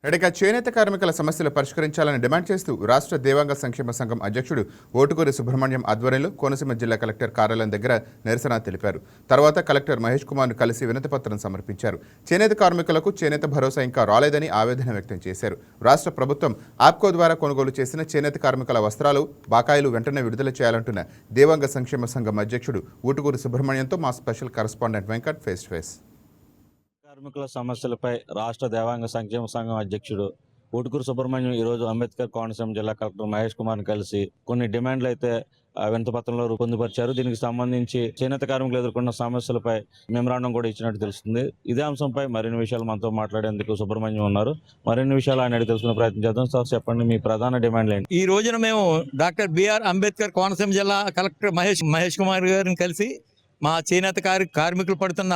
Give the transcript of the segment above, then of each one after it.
ఇక చేనేత కార్మికుల సమస్యలు పరిష్కరించాలని డిమాండ్ చేస్తూ రాష్ట్ర దేవాంగ సంక్షేమ సంఘం అధ్యక్షుడు ఓటుకూరి సుబ్రహ్మణ్యం ఆధ్వర్యంలో కోనసీమ జిల్లా కలెక్టర్ కార్యాలయం దగ్గర నిరసన తెలిపారు. తర్వాత కలెక్టర్ మహేష్ కుమార్ను కలిసి వినతిపత్రం సమర్పించారు. చేనేత కార్మికులకు చేనేత భరోసా ఇంకా రాలేదని ఆవేదన వ్యక్తం చేశారు. రాష్ట్ర ప్రభుత్వం ఆప్కో ద్వారా కొనుగోలు చేసిన చేనేత కార్మికుల వస్త్రాలు బకాయిలు వెంటనే విడుదల చేయాలంటున్న దేవాంగ సంక్షేమ సంఘం అధ్యక్షుడు ఓటుకూరి సుబ్రహ్మణ్యంతో మా special correspondent Venkat face to face. కార్మికుల సమస్యలపై రాష్ట్ర దేవాంగ సంక్షేమ సంఘం అధ్యక్షుడు ఊటుకూరు సుబ్రహ్మణ్యం ఈరోజు అంబేద్కర్ కోనసీమ జిల్లా కలెక్టర్ మహేష్ కుమార్ని కలిసి కొన్ని డిమాండ్లు అయితే వినతిపత్రంలో పొందుపరిచారు. దీనికి సంబంధించి చేనేత కార్మికులు ఎదుర్కొన్న సమస్యలపై మెమరాండం కూడా ఇచ్చినట్టు తెలుస్తుంది. ఇదే అంశంపై మరిన్ని విషయాలు మనతో మాట్లాడేందుకు సుబ్రహ్మణ్యం ఉన్నారు. మరిన్ని విషయాలు ఆయన తెలుసుకునే ప్రయత్నం చేద్దాం. సార్ చెప్పండి, మీ ప్రధాన డిమాండ్లు ఏంటి? ఈ రోజున మేము డాక్టర్ బిఆర్ అంబేద్కర్ కోనసీమ జిల్లా కలెక్టర్ మహేష్ కుమార్ గారిని కలిసి మా చేనేత కార్మికులు పడుతున్న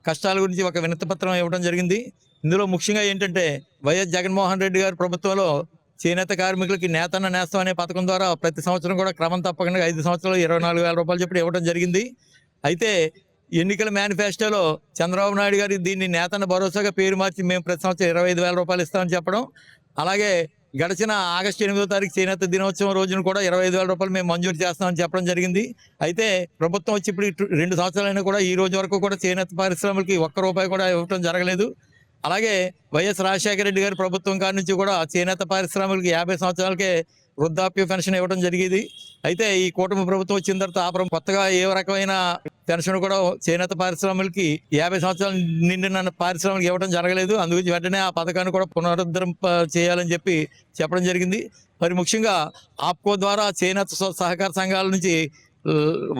కష్టాల గురించి ఒక వినతిపత్రం ఇవ్వడం జరిగింది. ఇందులో ముఖ్యంగా ఏంటంటే వైఎస్ జగన్మోహన్ రెడ్డి గారి ప్రభుత్వంలో చేనేత కార్మికులకి నేతన్న నేస్తం అనే పథకం ద్వారా ప్రతి సంవత్సరం కూడా క్రమం తప్పకుండా 5 సంవత్సరాలు 24,000 రూపాయలు చెప్పి ఇవ్వడం జరిగింది. అయితే ఎన్నికల మేనిఫెస్టోలో చంద్రబాబు నాయుడు గారు దీన్ని నేతన్న భరోసాగా పేరు మార్చి మేము ప్రతి సంవత్సరం 25,000 రూపాయలు ఇస్తామని చెప్పడం, అలాగే గడిచిన ఆగస్టు 8వ తారీఖు చేనేత దినోత్సవం రోజున కూడా 25,000 రూపాయలు మేము మంజూరు చేస్తామని చెప్పడం జరిగింది. అయితే ప్రభుత్వం వచ్చి ఇప్పుడు 2 సంవత్సరాలైనా కూడా ఈ రోజు వరకు కూడా చేనేత పరిశ్రమలకి ₹1 కూడా ఇవ్వడం జరగలేదు. అలాగే వైఎస్ రాజశేఖర రెడ్డి గారి ప్రభుత్వం కాడి నుంచి కూడా చేనేత పరిశ్రమలకి 50 సంవత్సరాలకే వృద్ధాప్య పెన్షన్ ఇవ్వడం జరిగేది. అయితే ఈ కూటమి ప్రభుత్వం వచ్చిన తర్వాత కొత్తగా ఏ రకమైన పెన్షన్ కూడా చేనేత పరిశ్రమలకి 50 సంవత్సరాలు నిండిన పారిశ్రామికలకు ఇవ్వడం జరగలేదు. అందుగురించి వెంటనే ఆ పథకాన్ని కూడా పునరుద్ధరింప చేయాలని చెప్పడం జరిగింది. మరి ముఖ్యంగా ఆప్కో ద్వారా చేనేత సహకార సంఘాల నుంచి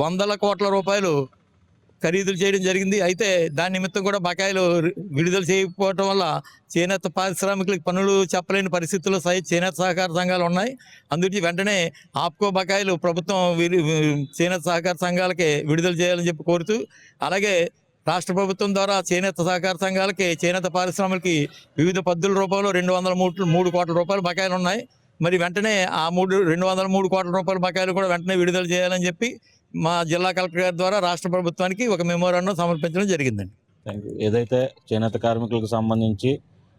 వందల కోట్ల రూపాయలు ఖరీదులు చేయడం జరిగింది. అయితే దాని నిమిత్తం కూడా బకాయిలు విడుదల చేయకపోవడం వల్ల చేనేత పారిశ్రామికులకు పనులు చెప్పలేని పరిస్థితుల్లో చేనేత సహకార సంఘాలు ఉన్నాయి. అందుకే వెంటనే ఆప్కో బకాయిలు ప్రభుత్వం చేనేత సహకార సంఘాలకే విడుదల చేయాలని చెప్పి కోరుతూ, అలాగే రాష్ట్ర ప్రభుత్వం ద్వారా చేనేత సహకార సంఘాలకి చేనేత పారిశ్రామికలకి వివిధ పద్ధతుల రూపంలో 203 కోట్ల రూపాయల బకాయిలు ఉన్నాయి. మరి వెంటనే ఆ 203 కోట్ల రూపాయల బకాయిలు కూడా వెంటనే విడుదల చేయాలని చెప్పి మా జిల్లా కలెక్టర్ గారి ద్వారా రాష్ట్ర ప్రభుత్వానికి ఒక మెమోరాండం సమర్పించడం జరిగిందండి. ఏదైతే చేనేత కార్మికులకు సంబంధించి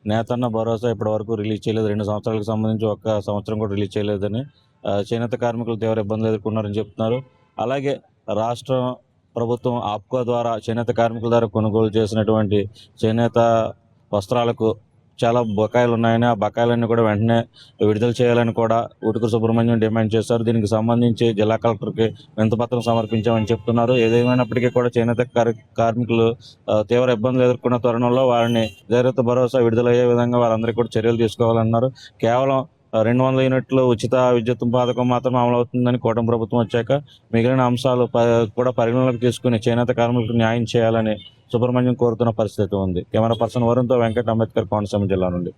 నేతన్న భరోసా ఇప్పటి వరకు రిలీజ్ చేయలేదు, 2 సంవత్సరాలకు సంబంధించి 1 సంవత్సరం కూడా రిలీజ్ చేయలేదని చేనేత కార్మికులు తీవ్ర ఇబ్బందులు ఎదుర్కొన్నారని చెప్తున్నారు. అలాగే రాష్ట్ర ప్రభుత్వం ఆప్కో ద్వారా చేనేత కార్మికుల ద్వారా కొనుగోలు చేసినటువంటి చేనేత వస్త్రాలకు చాలా బకాయిలు ఉన్నాయని, ఆ బకాయిలన్నీ కూడా వెంటనే విడుదల చేయాలని కూడా ఊటుకూరి సుబ్రహ్మణ్యం డిమాండ్ చేశారు. దీనికి సంబంధించి జిల్లా కలెక్టర్కి వినతిపత్రం సమర్పించామని చెప్తున్నారు. ఏదేమైనప్పటికీ కూడా చేనేత కార్మికులు తీవ్ర ఇబ్బందులు ఎదుర్కొన్న తరుణంలో వారిని ధైర్యత భరోసా విడుదలయ్యే విధంగా వారందరికీ కూడా చర్యలు తీసుకోవాలన్నారు. కేవలం 200 యూనిట్లు ఉచిత విద్యుత్ పథకం మాత్రమే అమలవుతుందని కూటమి ప్రభుత్వం వచ్చాక మిగిలిన అంశాలు కూడా పరిగణలోకి తీసుకుని చేనేత కార్మికులకు న్యాయం చేయాలని సుబ్రహ్మణ్యం కోరుతున్న పరిస్థితి ఉంది. కెమెరా పర్సన్ వరుణ్తో వెంకట్, అంబేద్కర్ కోనసీమ జిల్లా నుండి.